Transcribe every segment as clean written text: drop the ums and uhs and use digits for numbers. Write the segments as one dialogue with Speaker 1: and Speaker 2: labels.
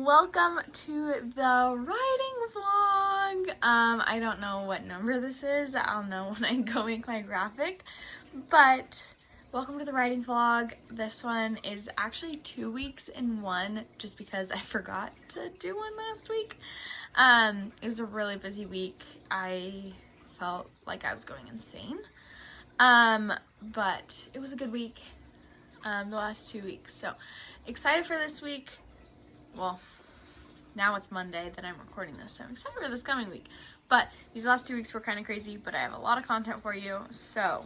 Speaker 1: Welcome to the writing vlog. I don't know what number this is. I'll know when I go make my graphic, but welcome to the writing vlog. This one is actually 2 weeks in one, just because I forgot to do one last week. It was a really busy week. I felt like I was going insane, but it was a good week. The last 2 weeks, so excited for this week. Well, now it's Monday that I'm recording this, so I'm excited for this coming week. But these last 2 weeks were kind of crazy, but I have a lot of content for you, so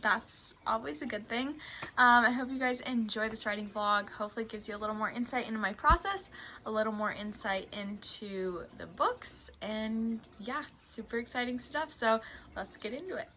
Speaker 1: that's always a good thing. I hope you guys enjoy this writing vlog. Hopefully it gives you a little more insight into my process, a little more insight into the books, and yeah, super exciting stuff, so let's get into it.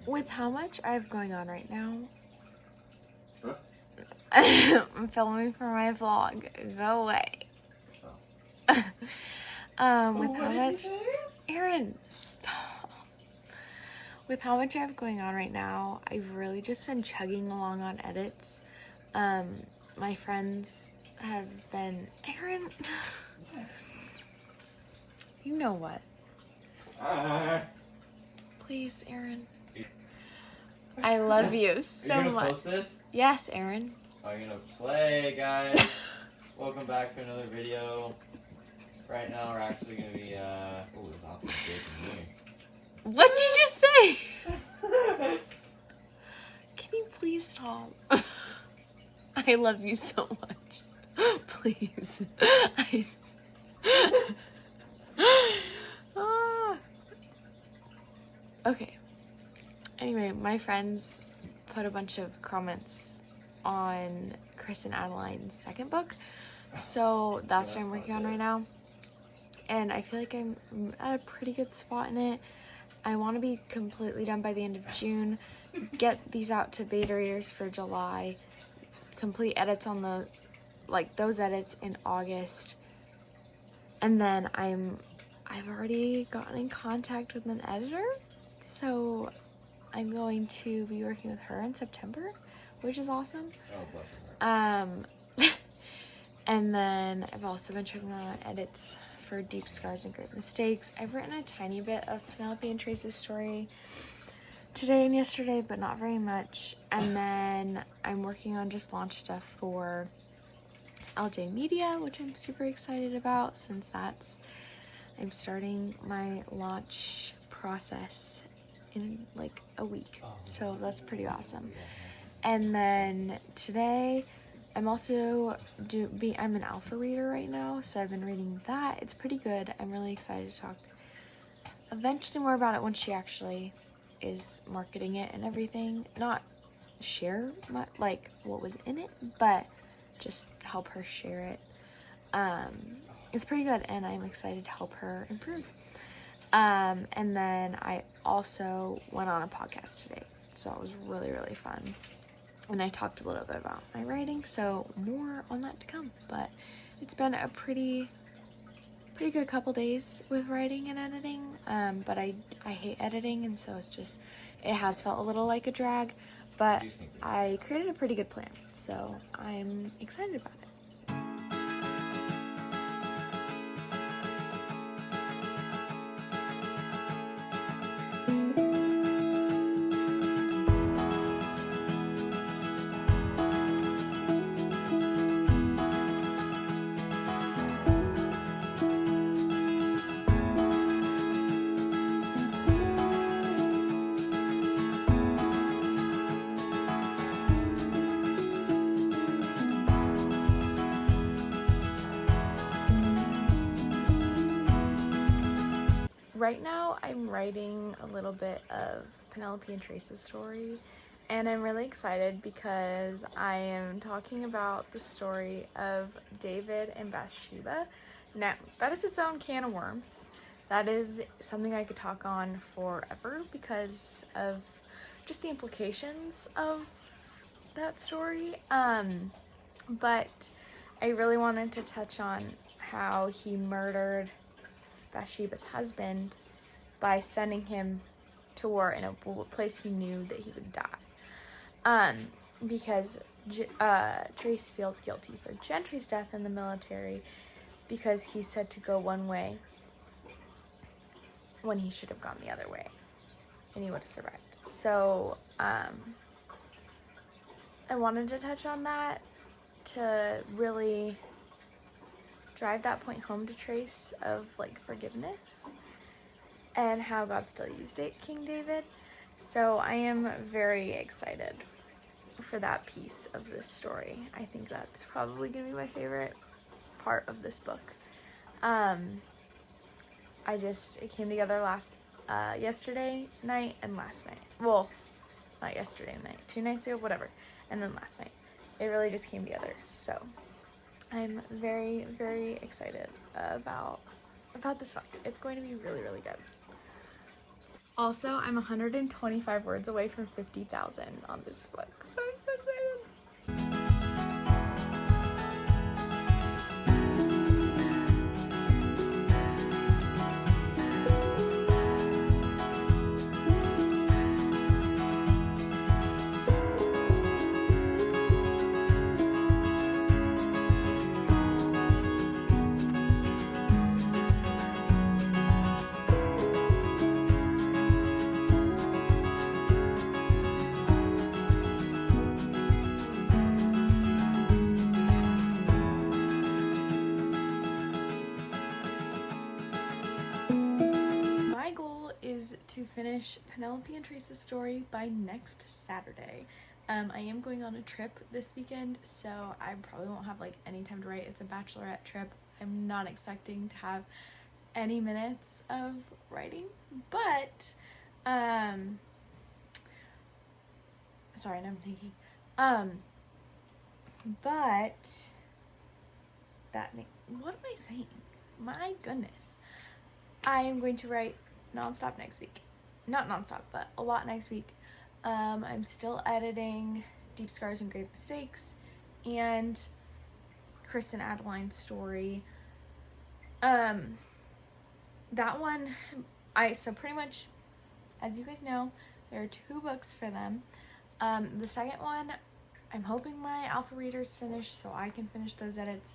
Speaker 1: With how much I have going on right now, I'm filming for my vlog. Go away. With how much, Aaron, stop. With how much I have going on right now, I've really just been chugging along on edits. My friends have been, Aaron, you know what? Please, Aaron. I love you so
Speaker 2: Are you gonna
Speaker 1: much.
Speaker 2: post this?
Speaker 1: Yes, Aaron.
Speaker 2: Are you gonna play, guys? Welcome back to another video. Right now we're actually gonna be oh, there's awfully big in here.
Speaker 1: What did you say? Can you please stop? I love you so much. Please. Ah. Okay. Anyway, my friends put a bunch of comments on Chris and Adeline's second book. So that's what I'm working on right now. And I feel like I'm at a pretty good spot in it. I want to be completely done by the end of June. Get these out to beta readers for July. Complete edits on those edits in August. And then I've already gotten in contact with an editor. So I'm going to be working with her in September, which is awesome.
Speaker 2: Oh, bless her.
Speaker 1: And then I've also been checking on edits for Deep Scars and Great Mistakes. I've written a tiny bit of Penelope and Trace's story today and yesterday, but not very much. And then I'm working on just launch stuff for LJ Media, which I'm super excited about, since I'm starting my launch process in like a week, so that's pretty awesome. And then today I'm also I'm an alpha reader right now, so I've been reading that. It's pretty good. I'm really excited to talk eventually more about it when she actually is marketing it and everything. Not share like what was in it, but just help her share it. It's pretty good, and I'm excited to help her improve. And then I also went on a podcast today, so it was really, really fun. And I talked a little bit about my writing, so more on that to come. But it's been a pretty pretty good couple days with writing and editing, but I hate editing, and so it has felt a little like a drag, but I created a pretty good plan, so I'm excited about it. Right now, I'm writing a little bit of Penelope and Trace's story, and I'm really excited because I am talking about the story of David and Bathsheba. Now, that is its own can of worms. That is something I could talk on forever because of just the implications of that story. But I really wanted to touch on how he murdered Bathsheba's husband by sending him to war in a place he knew that he would die. Because Trace feels guilty for Gentry's death in the military because he said to go one way when he should have gone the other way and he would have survived. So I wanted to touch on that to really drive that point home to Trace of like forgiveness and how God still used King David. So I am very excited for that piece of this story. I think that's probably gonna be my favorite part of this book. It came together yesterday night and last night. Well, not yesterday night, 2 nights ago, whatever. And then last night. It really just came together. So I'm very, very excited about this book. It's going to be really, really good. Also, I'm 125 words away from 50,000 on this book, so I'm so excited. To finish Penelope and Trace's story by next Saturday. I am going on a trip this weekend, so I probably won't have like any time to write. It's a bachelorette trip. I'm not expecting to have any minutes of writing, but sorry, I'm thinking. But what am I saying? My goodness. I am going to write nonstop next week. Not nonstop, but a lot next week. I'm still editing Deep Scars and Grave Mistakes and Kristen Adeline's story. That one, so pretty much, as you guys know, there are 2 books for them. The second one, I'm hoping my alpha reader's finished so I can finish those edits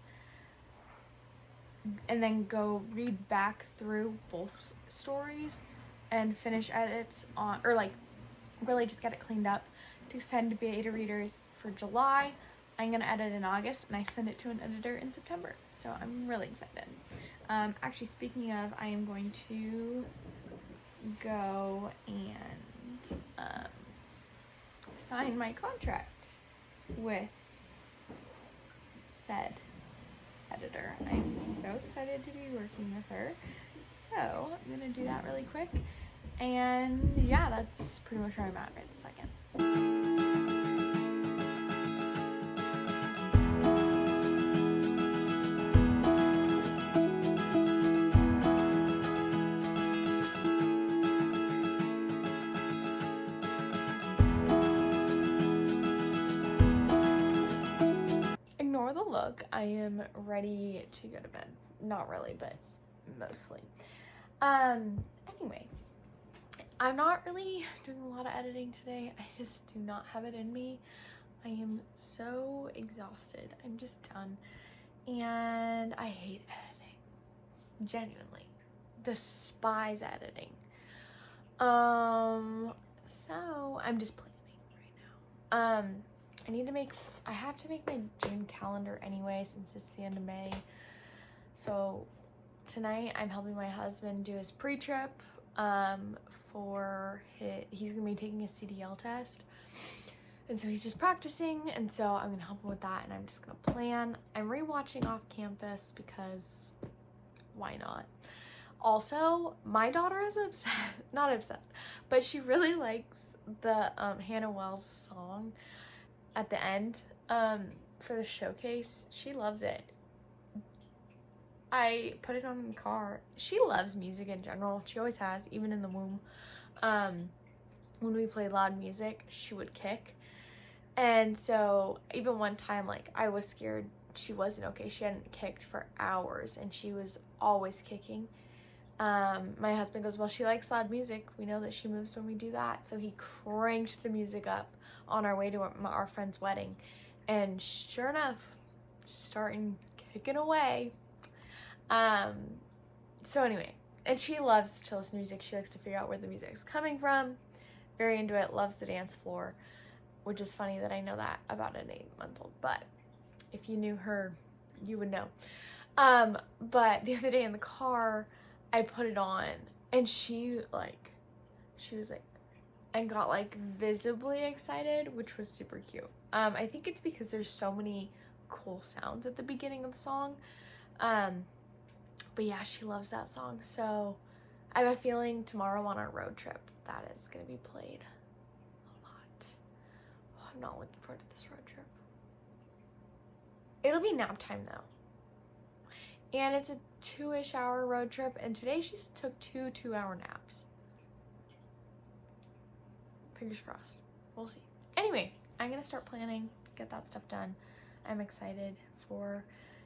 Speaker 1: and then go read back through both stories and finish edits on, or like really just get it cleaned up to send to beta readers for July. I'm gonna edit in August and I send it to an editor in September, so I'm really excited. Actually, speaking of, I am going to go and sign my contract with said editor. I'm so excited to be working with her. So I'm gonna do that really quick. And yeah, that's pretty much where I'm at right this second. Ignore the look. I am ready to go to bed. Not really, but mostly. Anyway, I'm not really doing a lot of editing today. I just do not have it in me. I am so exhausted. I'm just done. And I hate editing. Genuinely. Despise editing. So I'm just planning right now. I have to make my June calendar anyway since it's the end of May. So tonight I'm helping my husband do his pre-trip he's gonna be taking his CDL test, and so he's just practicing, and so I'm gonna help him with that, and I'm just gonna plan. I'm rewatching Off Campus because why not? Also, my daughter is not obsessed, but she really likes the Hannah Wells song at the end for the showcase. She loves it. I put it on in the car. She loves music in general. She always has, even in the womb. When we play loud music, she would kick. And so even one time, like, I was scared she wasn't okay. She hadn't kicked for hours and she was always kicking. My husband goes, well, she likes loud music. We know that she moves when we do that. So he cranked the music up on our way to our friend's wedding. And sure enough, starting kicking away. So anyway, and she loves to listen to music. She likes to figure out where the music's coming from. Very into it, loves the dance floor, which is funny that I know that about an 8-month-old, but if you knew her, you would know. But the other day in the car, I put it on and she was like, and got like visibly excited, which was super cute. I think it's because there's so many cool sounds at the beginning of the song. But yeah, she loves that song. So I have a feeling tomorrow on our road trip, that is going to be played a lot. Oh, I'm not looking forward to this road trip. It'll be nap time though. And it's a 2-ish hour road trip. And today she took 2 2-hour naps. Fingers crossed. We'll see. Anyway, I'm going to start planning, get that stuff done. I'm excited for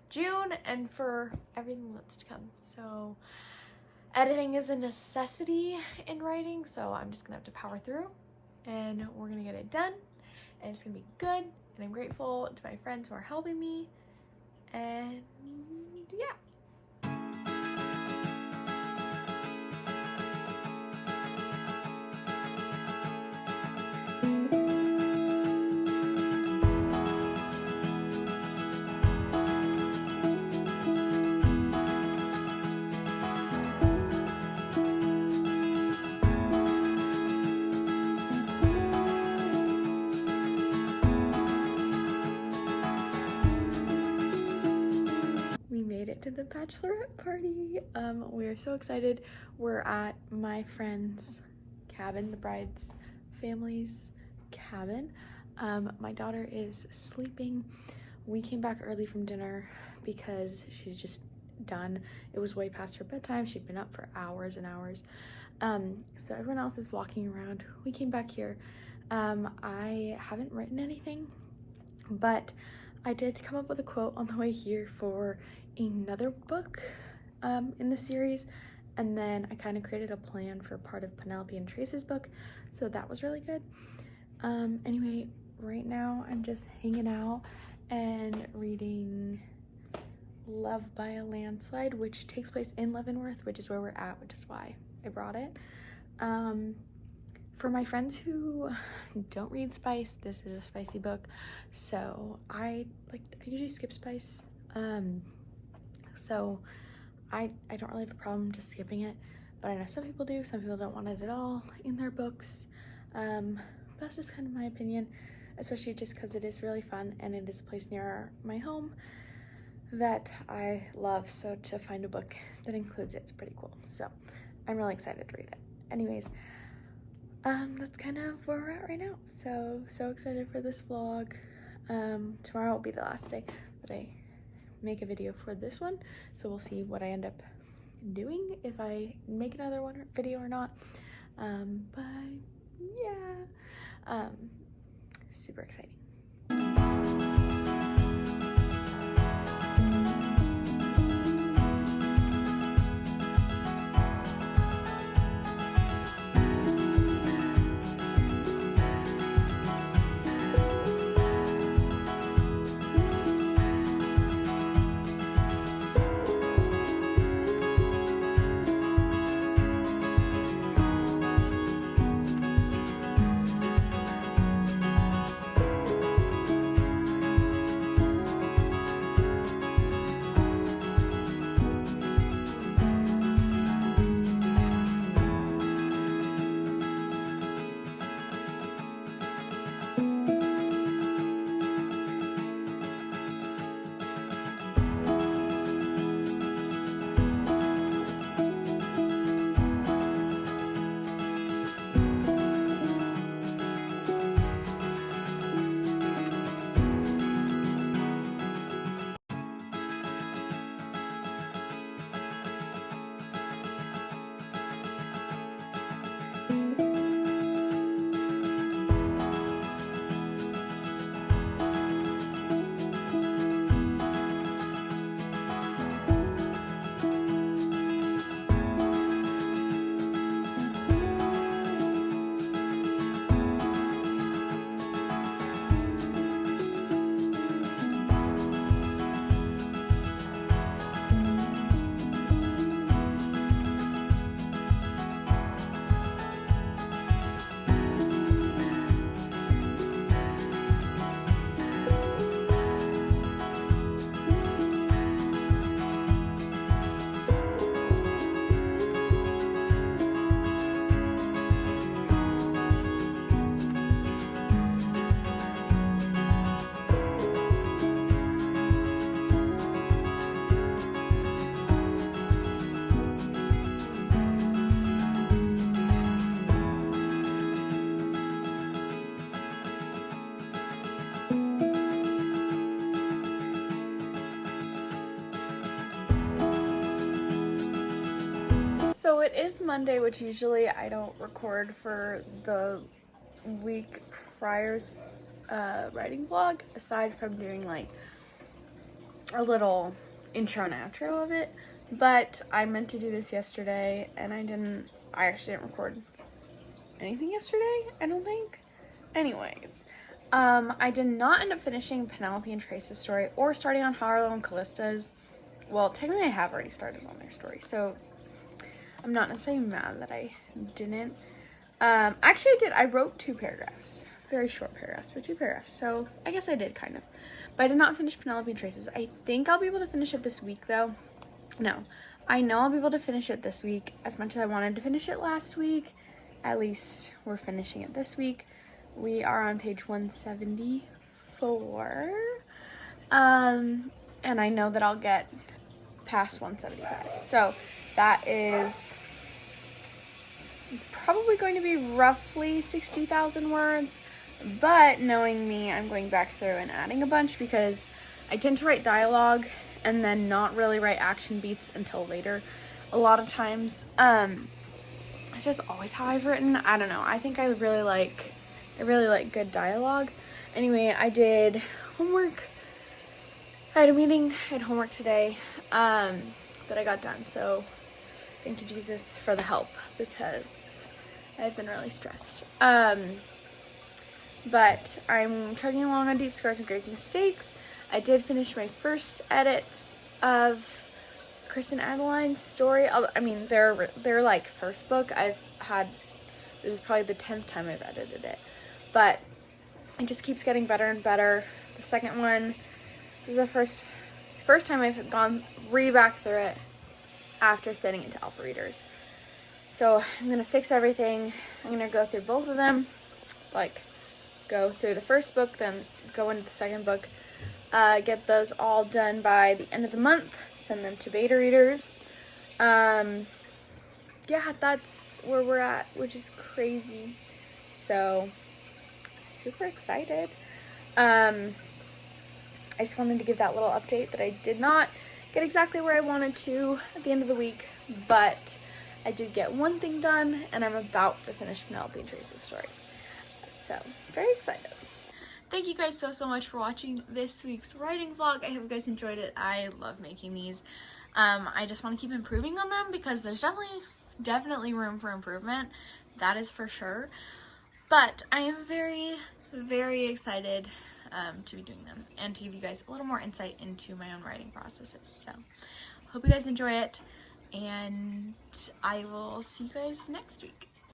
Speaker 1: June and for everything that's to come. So editing is a necessity in writing, so I'm just gonna have to power through and we're gonna get it done and it's gonna be good, and I'm grateful to my friends who are helping me, and yeah. To the bachelorette party. We are so excited. We're at my friend's cabin, the bride's family's cabin. My daughter is sleeping. We came back early from dinner because she's just done. It was way past her bedtime. She'd been up for hours and hours. So everyone else is walking around. We came back here. I haven't written anything, but I did come up with a quote on the way here for another book in the series, and then I kind of created a plan for part of Penelope and Trace's book, so that was really good. Anyway, right now I'm just hanging out and reading Love by a Landslide, which takes place in Leavenworth, which is where we're at, which is why I brought it. For my friends who don't read spice, this is a spicy book, so I usually skip spice. So I don't really have a problem just skipping it, but I know some people do. Some people don't want it at all in their books. That's just kind of my opinion, especially just because it is really fun and it is a place near my home that I love. So to find a book that includes it is pretty cool. So I'm really excited to read it. Anyways, that's kind of where we're at right now. So excited for this vlog. Tomorrow will be the last day that I make a video for this one, so we'll see what I end up doing, if I make another video or not. But yeah, super exciting.
Speaker 3: So it is Monday, which usually I don't record for the week prior's writing vlog, aside from doing like a little intro and outro of it. But I meant to do this yesterday and I actually didn't record anything yesterday, I don't think. Anyways, I did not end up finishing Penelope and Trace's story or starting on Harlow and Callista's. Well, technically I have already started on their story, so I'm not necessarily mad that I didn't. Actually I did. I wrote 2 paragraphs. Very short paragraphs, but 2 paragraphs. So I guess I did kind of. But I did not finish Penelope and Trace's. I think I'll be able to finish it this week though. No. I know I'll be able to finish it this week as much as I wanted to finish it last week. At least we're finishing it this week. We are on page 174. And I know that I'll get past 175. So that is probably going to be roughly 60,000 words. But knowing me, I'm going back through and adding a bunch because I tend to write dialogue and then not really write action beats until later a lot of times. It's just always how I've written. I don't know. I think I really like good dialogue. Anyway, I did homework. I had a meeting, I had homework today that I got done. So thank you, Jesus, for the help because I've been really stressed. But I'm chugging along on Deep Scars and Great Mistakes. I did finish my first edits of Chris and Adeline's story. I mean, they're like first book. This is probably the 10th time I've edited it, but it just keeps getting better and better. The second one, this is the first time I've gone back through it after sending it to alpha readers. So I'm gonna fix everything. I'm gonna go through both of them, like go through the first book, then go into the second book. Get those all done by the end of the month, send them to beta readers. Yeah, that's where we're at, which is crazy. So, super excited. I just wanted to give that little update that I did not get exactly where I wanted to at the end of the week, but I did get one thing done, and I'm about to finish Penelope and Trace's story. So, very excited. Thank you guys so much for watching this week's writing vlog. I hope you guys enjoyed it. I love making these. I just want to keep improving on them because there's definitely room for improvement. That is for sure. But I am very, very excited to be doing them and to give you guys a little more insight into my own writing processes. So, hope you guys enjoy it, and I will see you guys next week.